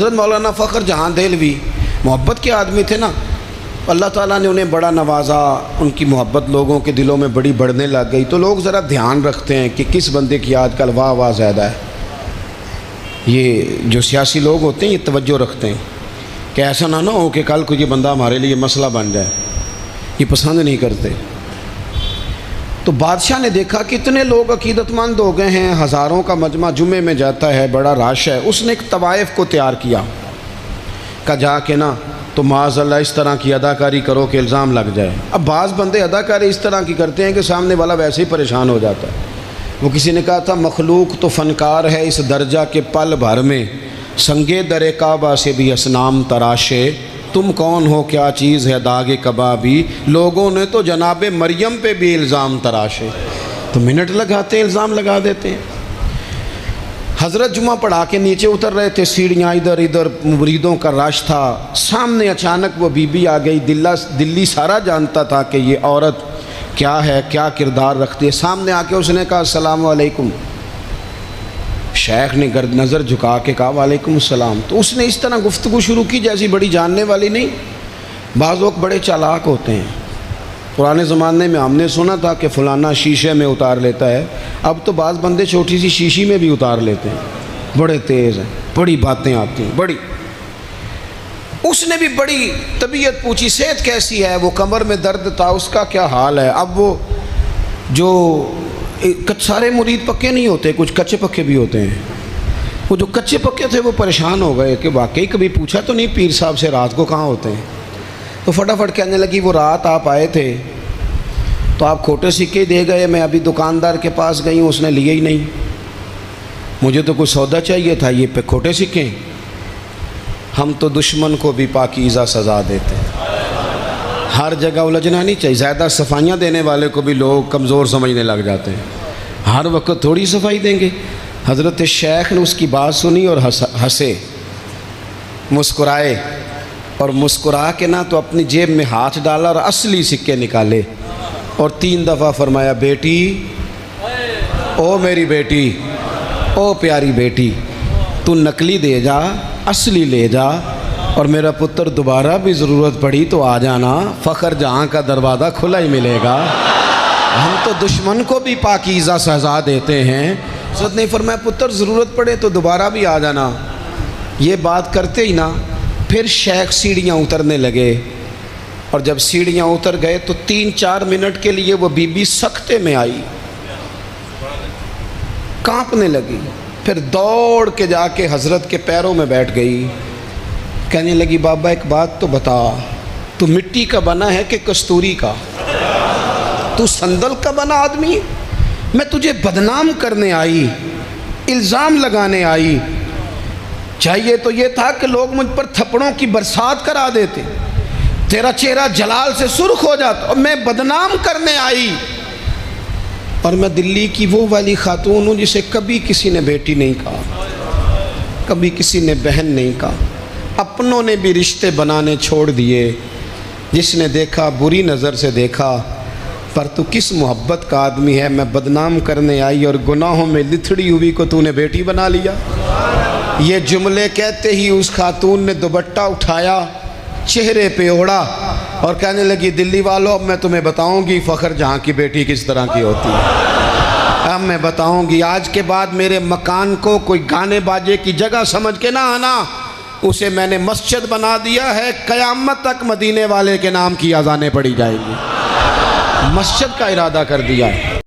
حضرت مولانا فخر جہاں دہلوی محبت کے آدمی تھے نا، اللہ تعالیٰ نے انہیں بڑا نوازا، ان کی محبت لوگوں کے دلوں میں بڑی بڑھنے لگ گئی، تو لوگ ذرا دھیان رکھتے ہیں کہ کس بندے کی آج کل واہ واہ زیادہ ہے۔ یہ جو سیاسی لوگ ہوتے ہیں یہ توجہ رکھتے ہیں کہ ایسا نہ ہو کہ کل کو یہ بندہ ہمارے لیے مسئلہ بن جائے، یہ پسند نہیں کرتے۔ تو بادشاہ نے دیکھا کہ اتنے لوگ عقیدت مند ہو گئے ہیں، ہزاروں کا مجمع جمعے میں جاتا ہے، بڑا رش ہے، اس نے ایک طوائف کو تیار کیا کہ جا کے نا تو معاذ اللہ اس طرح کی اداکاری کرو کہ الزام لگ جائے۔ اب بعض بندے اداکاری اس طرح کی کرتے ہیں کہ سامنے والا ویسے ہی پریشان ہو جاتا ہے۔ وہ کسی نے کہا تھا مخلوق تو فنکار ہے اس درجہ کے پل بھر میں، سنگے در کعبہ سے بھی اصنام تراشے، تم کون ہو کیا چیز ہے داغ کبابی، لوگوں نے تو جناب مریم پہ بھی الزام تراشے۔ تو منٹ لگاتے ہیں، الزام لگا دیتے ہیں۔ حضرت جمعہ پڑھا کے نیچے اتر رہے تھے، سیڑھیاں ادھر ادھر مریدوں کا رش تھا، سامنے اچانک وہ بی بی آ گئی۔ دلی سارا جانتا تھا کہ یہ عورت کیا ہے، کیا کردار رکھتی ہے۔ سامنے آ کے اس نے کہا السلام علیکم۔ شیخ نے گرد نظر جھکا کے کہا وعلیکم السلام۔ تو اس نے اس طرح گفتگو شروع کی جیسی بڑی جاننے والی نہیں۔ بعض لوگ بڑے چالاک ہوتے ہیں، پرانے زمانے میں ہم نے سنا تھا کہ فلانا شیشے میں اتار لیتا ہے، اب تو بعض بندے چھوٹی سی شیشی میں بھی اتار لیتے ہیں، بڑے تیز ہیں، بڑی باتیں آتی ہیں بڑی۔ اس نے بھی بڑی طبیعت پوچھی صحت کیسی ہے، وہ کمر میں درد تھا، اس کا کیا حال ہے۔ اب وہ جو سارے مرید پکے نہیں ہوتے، کچھ کچے پکے بھی ہوتے ہیں، وہ جو کچے پکے تھے وہ پریشان ہو گئے کہ واقعی کبھی پوچھا تو نہیں پیر صاحب سے رات کو کہاں ہوتے ہیں۔ تو فٹافٹ کہنے لگی وہ رات آپ آئے تھے تو آپ کھوٹے سکے دے گئے، میں ابھی دکاندار کے پاس گئی ہوں، اس نے لیے ہی نہیں، مجھے تو کچھ سودا چاہیے تھا، یہ پہ کھوٹے سکے۔ ہم تو دشمن کو بھی پاکیزہ سزا دیتے ہیں، ہر جگہ الجھنا نہیں چاہیے۔ زیادہ صفائیاں دینے والے کو بھی لوگ کمزور سمجھنے لگ جاتے ہیں، ہر وقت تھوڑی صفائی دیں گے۔ حضرت شیخ نے اس کی بات سنی اور ہنسے، مسکرائے، اور مسکرا کے نہ تو اپنی جیب میں ہاتھ ڈالا اور اصلی سکے نکالے اور 3 دفعہ فرمایا بیٹی، او میری بیٹی، او پیاری بیٹی، تو نقلی دے جا، اصلی لے جا، اور میرا پتر دوبارہ بھی ضرورت پڑی تو آ جانا، فخر جہاں کا دروازہ کھلا ہی ملے گا۔ ہم تو دشمن کو بھی پاکیزہ سزا دیتے ہیں۔ حضرت نے فرمایا پتر ضرورت پڑے تو دوبارہ بھی آ جانا۔ یہ بات کرتے ہی نا پھر شیخ سیڑھیاں اترنے لگے، اور جب سیڑھیاں اتر گئے تو 3-4 منٹ کے لیے وہ بی بی سکتے میں آئی، کانپنے لگی، پھر دوڑ کے جا کے حضرت کے پیروں میں بیٹھ گئی، کہنے لگی بابا ایک بات تو بتا، تو مٹی کا بنا ہے کہ کستوری کا؟ تو سندل کا بنا آدمی؟ میں تجھے بدنام کرنے آئی، الزام لگانے آئی، چاہیے تو یہ تھا کہ لوگ مجھ پر تھپڑوں کی برسات کرا دیتے، تیرا چہرہ جلال سے سرخ ہو جاتا، اور میں بدنام کرنے آئی۔ اور میں دلی کی وہ والی خاتون ہوں جسے کبھی کسی نے بیٹی نہیں کہا، کبھی کسی نے بہن نہیں کہا، اپنوں نے بھی رشتے بنانے چھوڑ دیے، جس نے دیکھا بری نظر سے دیکھا، پر تو کس محبت کا آدمی ہے، میں بدنام کرنے آئی اور گناہوں میں لتھڑی ہوئی کو تو نے بیٹی بنا لیا۔ یہ جملے کہتے ہی اس خاتون نے دوپٹہ اٹھایا، چہرے پہ اوڑا، اور کہنے لگی دلی والوں اب میں تمہیں بتاؤں گی فخر جہاں کی بیٹی کس طرح کی ہوتی ہے، اب میں بتاؤں گی۔ آج کے بعد میرے مکان کو کوئی گانے باجے کی جگہ سمجھ کے نہ آنا، اسے میں نے مسجد بنا دیا ہے، قیامت تک مدینے والے کے نام کی اذانیں پڑھی جائیں گی، مسجد کا ارادہ کر دیا ہے۔